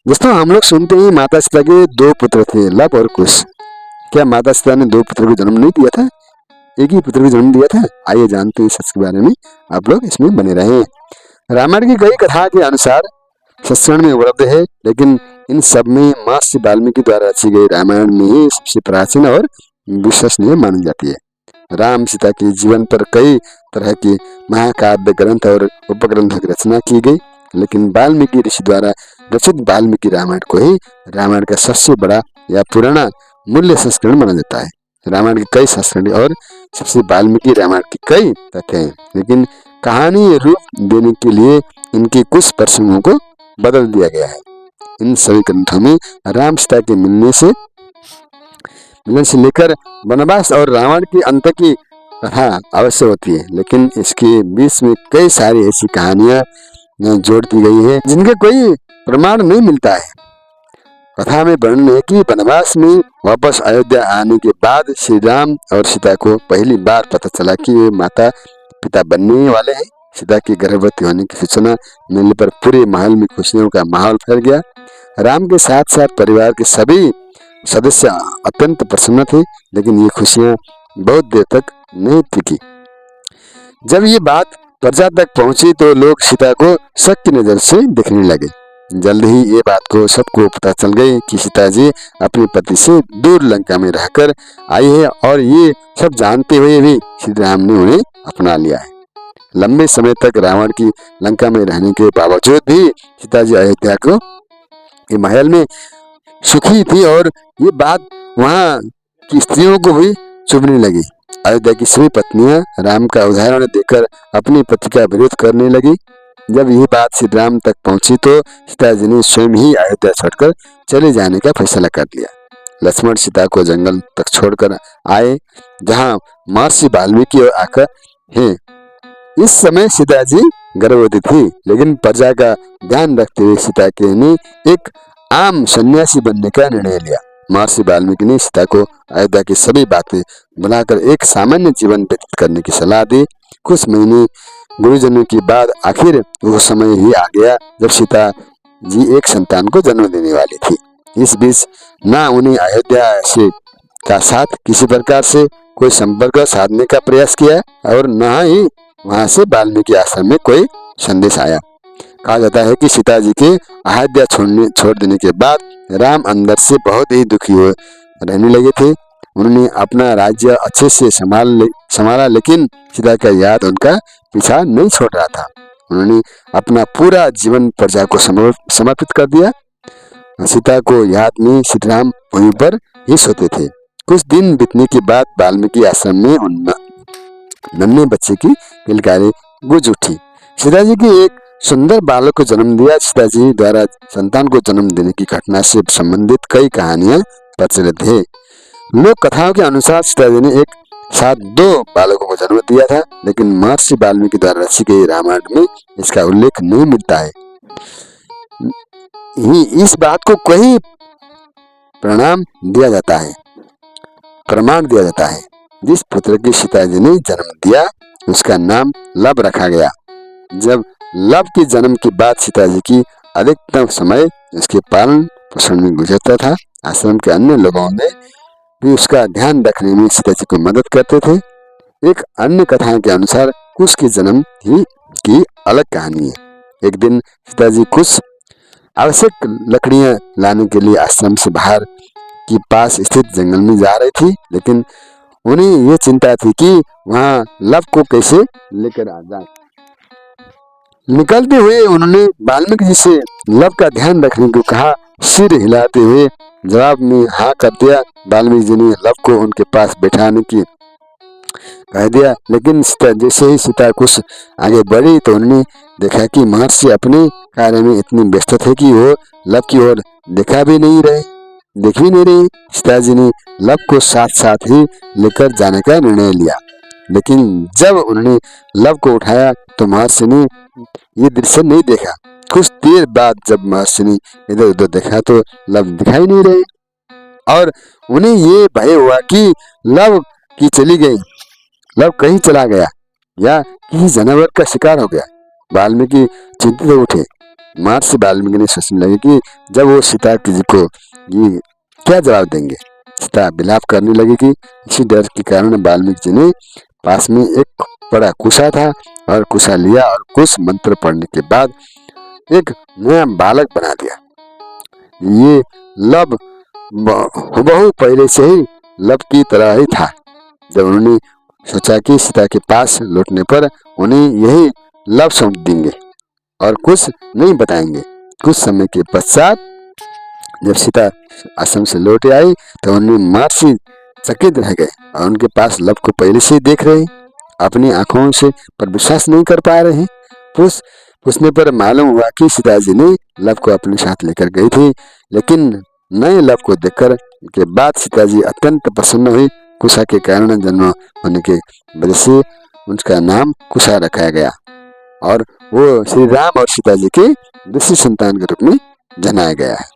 दोस्तों हम लोग सुनते हैं माता सीता के दो पुत्र थे, लव और कुश। क्या माता सीता ने दो पुत्र को जन्म नहीं दिया था? एक ही पुत्र को जन्म दिया था। आइए जानते हैं सच के बारे में, आप लोग इसमें बने रहें। रामायण की कई कथा के अनुसार संस्करण में उपलब्ध है, लेकिन इन सब में महर्षि वाल्मीकि द्वारा रची गई रामायण में ही सबसे प्राचीन और विश्वसनीय मानी जाती है। राम सीता के जीवन पर कई तरह के महाकाव्य ग्रंथ और उपग्रंथों की रचना की गई, लेकिन वाल्मीकि ऋषि द्वारा रचित वाल्मीकि रामायण को ही रामायण का सबसे बड़ा या पुराना मूल्य संस्करण माना जाता है। रामायण के कई संस्करण और सबसे वाल्मीकि रामायण के कई तथ्य हैं, लेकिन कहानी रूप देने के लिए इनके कुछ प्रसंगों को बदल दिया गया है। इन सभी ग्रंथों में राम सीता के मिलन से लेकर वनवास और रावण के अंत की कथा अवश्य होती है, लेकिन इसके बीच में कई सारी ऐसी कहानियां जोड़ दी गई है जिनके कोई प्रमाण नहीं मिलता है। कथा में वर्णन है कि वनवास में वापस अयोध्या आने के बाद श्री राम और सीता को पहली बार पता चला कि वे माता पिता बनने वाले हैं। सीता के गर्भवती होने की सूचना मिलने पर पूरे महल में खुशियों का माहौल फैल गया। राम के साथ साथ परिवार के सभी सदस्य अत्यंत प्रसन्न थे, लेकिन ये खुशियां बहुत देर तक नहीं टिकी। जब ये बात प्रजा तक पहुंची तो लोग सीता को शक की नजर से देखने लगे। जल्द ही ये बात को सबको पता चल गई कि सीता जी अपने पति से दूर लंका में रहकर आई है, और ये सब जानते हुए भी श्री राम ने उन्हें अपना लिया है। लंबे समय तक रावण की लंका में रहने के बावजूद भी सीता जी अयोध्या को ये महल में सुखी थी, और ये बात वहाँ की स्त्रियों को भी चुभने लगी। अयोध्या की सभी पत्नियां राम का उदाहरण देखकर अपने पति का विरोध करने लगी। जब यह बात श्री राम तक पहुंची तो सीता जी ने स्वयं ही अयोध्या छोड़कर चले जाने का फैसला कर लिया। लक्ष्मण सीता को जंगल तक छोड़कर आए, जहां महर्षि वाल्मीकि आकर हैं। इस समय सीता जी गर्भवती थी, लेकिन प्रजा का ध्यान रखते हुए सीता के ने एक आम सन्यासी बनने का निर्णय लिया। महर्षि वाल्मीकि ने सीता को अयोध्या की सभी बातें भुलाकर एक सामान्य जीवन व्यतीत करने की सलाह दी। कुछ महीने गुरुजनों के बाद आखिर वो समय ही आ गया जब सीता जी एक संतान को जन्म देने वाली थी। इस बीच ना उन्हें अयोध्या से का साथ किसी प्रकार से कोई संपर्क साधने का प्रयास किया, और न ही वहां से वाल्मीकि आश्रम में कोई संदेश आया। कहा जाता है कि सीता जी के अयोध्या छोड़ देने के बाद राम अंदर से बहुत ही दुखी हो रहने लगे थे। उन्होंने अपना राज्य अच्छे से संभाला, लेकिन सीता का याद उनका पीछा नहीं छोड़ रहा था। उन्होंने अपना पूरा जीवन प्रजा को समर्पित कर दिया। सीता को याद में श्री राम वहीं पर ही सोते थे। कुछ दिन बीतने के बाद वाल्मीकि आश्रम में नन्हे बच्चे की किलकारी गूंज उठी। सीता जी की एक सुंदर बालक को जन्म दिया। सीता जी द्वारा संतान को जन्म देने की घटना से संबंधित कई कहानियां प्रचलित है। लोक कथाओं के अनुसार सीता जी ने एक साथ दो बालकों को जन्म दिया था, लेकिन महर्षि वाल्मीकि द्वारा रची गई रामायण में इसका उल्लेख नहीं मिलता है। इस बात को कई प्रमाण दिया जाता है। जिस पुत्र की सीता जी ने जन्म दिया उसका नाम लव रखा गया। जब लव के जन्म के बाद सीता जी की अधिकतम समय उसके पालन पोषण में गुजरता था। आश्रम के अन्य लोगों ने भी उसका ध्यान रखने में सीता जी को मदद करते थे। एक अन्य कथा के अनुसार कुश के जन्म की अलग कहानी है। एक दिन सीता जी कुश आवश्यक लकड़ियां लाने के लिए आश्रम से बाहर के पास स्थित जंगल में जा रही थी, लेकिन उन्हें ये चिंता थी कि वहां लव को कैसे लेकर आ जाए। निकलते हुए उन्होंने वाल्मीकि जी से लव का ध्यान रखने को कहा। सिर हिलाते हुए जवाब में हाँ कर दिया। वाल्मीकि जी ने लव को उनके पास बैठाने की कह दिया, लेकिन जैसे ही सीता कुछ आगे बढ़ी तो उन्होंने देखा कि महर्षि अपने कार्य में इतने व्यस्त थे कि वो लव की ओर देख भी नहीं रहे। सीता जी ने लव को साथ साथ ही लेकर जाने का निर्णय लिया, लेकिन जब उन्होंने लव को उठाया तो महर्षि ने ये दृश्य नहीं देखा। कुछ देर बाद जब महर्षि ने इधर उधर देखा तो लव दिखाई नहीं रहे, और उन्हें ये भय हुआ कि लव की चली गई, लव कहीं चला गया या किसी जानवर का शिकार हो गया। वाल्मीकि चिंतित उठे। महर्षि वाल्मीकि सोचने लगे कि जब वो सीता जी को ये क्या जवाब देंगे। सीता विलाप करने लगी कि इसी डर के कारण वाल्मीकि जी ने पास में एक बड़ा कुशा था और कुशा लिया और कुछ मंत्र पढ़ने के बाद एक नया बालक बना दिया। ये लब बहु पहले से ही लब की तरह ही था। जब उन्होंने सोचा कि सीता के पास लौटने पर उन्हें यही लब सौंप देंगे और कुछ नहीं बताएंगे। कुछ समय के पश्चात जब सीता आश्रम से लौट आई तो उन्हें महर्षि चकित रह गए और उनके पास लब को पहले से ही देख रहे, अपनी आंखों से पर विश्वास नहीं कर पा रहे। पूछने पर मालूम हुआ कि सीता जी ने लब को अपने साथ लेकर गई थी, लेकिन नए लब को देखकर के बाद सीता जी अत्यंत प्रसन्न हुई। कुशा के कारण जन्म होने के वजह से उसका नाम कुशा रखा गया और वो श्री राम और सीता जी के दूसरी संतान के रूप में जनाया गया है।